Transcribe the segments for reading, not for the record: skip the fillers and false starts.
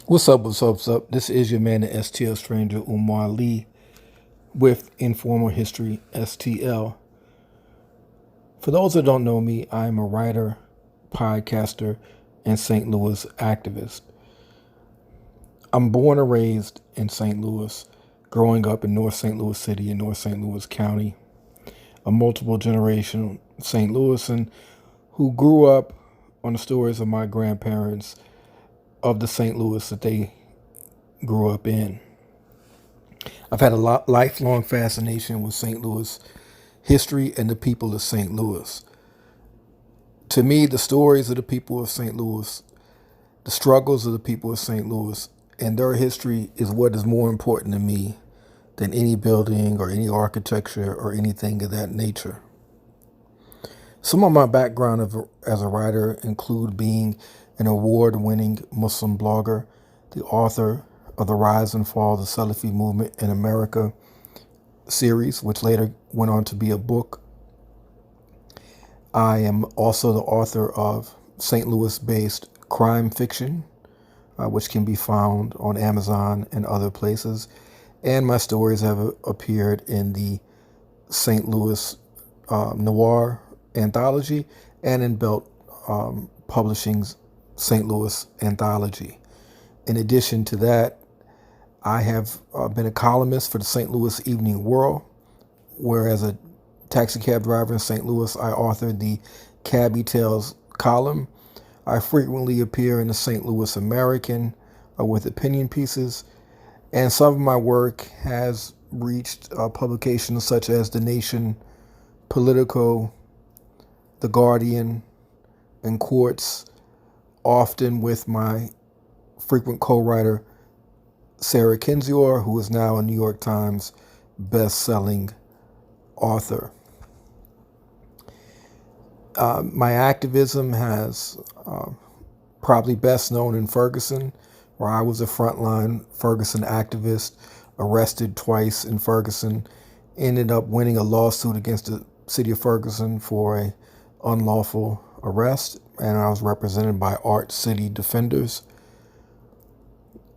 What's up, what's up, what's up? This is your man, the STL Stranger, Umar with Informal History STL. For those that don't know me, I'm a writer, podcaster, and St. Louis activist. I'm born and raised in St. Louis, growing up in North St. Louis City and North St. Louis County, a multiple generation St. Louisan who grew up on the stories of my grandparents of the St. Louis that they grew up in. I've had a lifelong fascination with St. Louis history and the people of St. Louis. To me, the stories of the people of St. Louis, the struggles of the people of St. Louis, and their history is what is more important to me than any building or any architecture or anything of that nature. Some of my background as a writer include being an award-winning Muslim blogger, the author of The Rise and Fall of the Salafi Movement in America series, which later went on to be a book. I am also the author of St. Louis-based crime fiction, which can be found on Amazon and other places. And my stories have appeared in the St. Louis Noir anthology and in Belt Publishing's St. Louis anthology. In addition to that, I have been a columnist for the St. Louis Evening World, where as a taxi cab driver in St. Louis, I authored the Cabbie Tales column. I frequently appear in the St. Louis American with opinion pieces, and some of my work has reached publications such as The Nation, Politico, The Guardian, and Quartz, often with my frequent co-writer, Sarah Kinzior, who is now a New York Times best-selling author. My activism has probably best known in Ferguson, where I was a frontline Ferguson activist, arrested twice in Ferguson, ended up winning a lawsuit against the city of Ferguson for a unlawful arrest, and I was represented by Art City Defenders.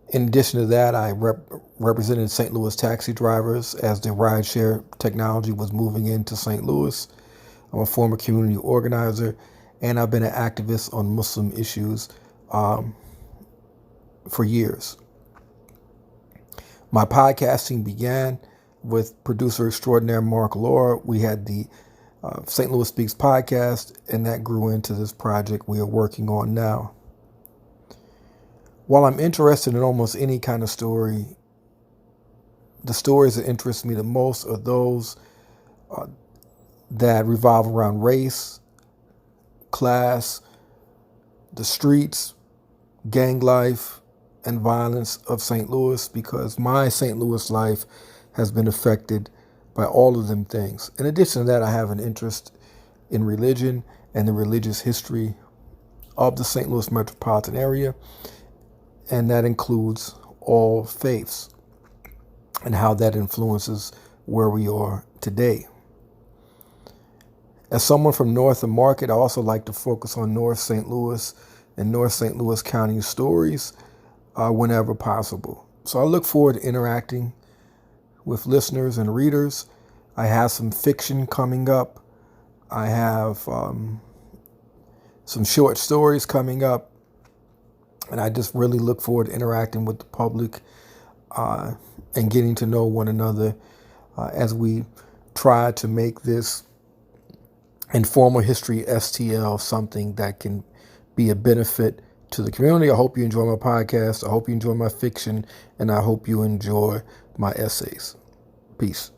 In addition to that, I represented St. Louis taxi drivers as the rideshare technology was moving into St. Louis. I'm a former community organizer, and I've been an activist on Muslim issues for years. My podcasting began with producer extraordinaire Mark Laura. We had the St. Louis Speaks podcast, and that grew into this project we are working on now. While I'm interested in almost any kind of story, the stories that interest me the most are those that revolve around race, class, the streets, gang life, and violence of St. Louis, because my St. Louis life has been affected by all of them things. In addition to that, I have an interest in religion and the religious history of the St. Louis metropolitan area, and that includes all faiths and how that influences where we are today. As someone from North of Market, I also like to focus on North St. Louis and North St. Louis County stories whenever possible. So I look forward to interacting with listeners and readers. I have some fiction coming up. I have some short stories coming up. And I just really look forward to interacting with the public and getting to know one another as we try to make this Informal History STL something that can be a benefit to the community. I hope you enjoy my podcast. I hope you enjoy my fiction, and I hope you enjoy my essays. Peace.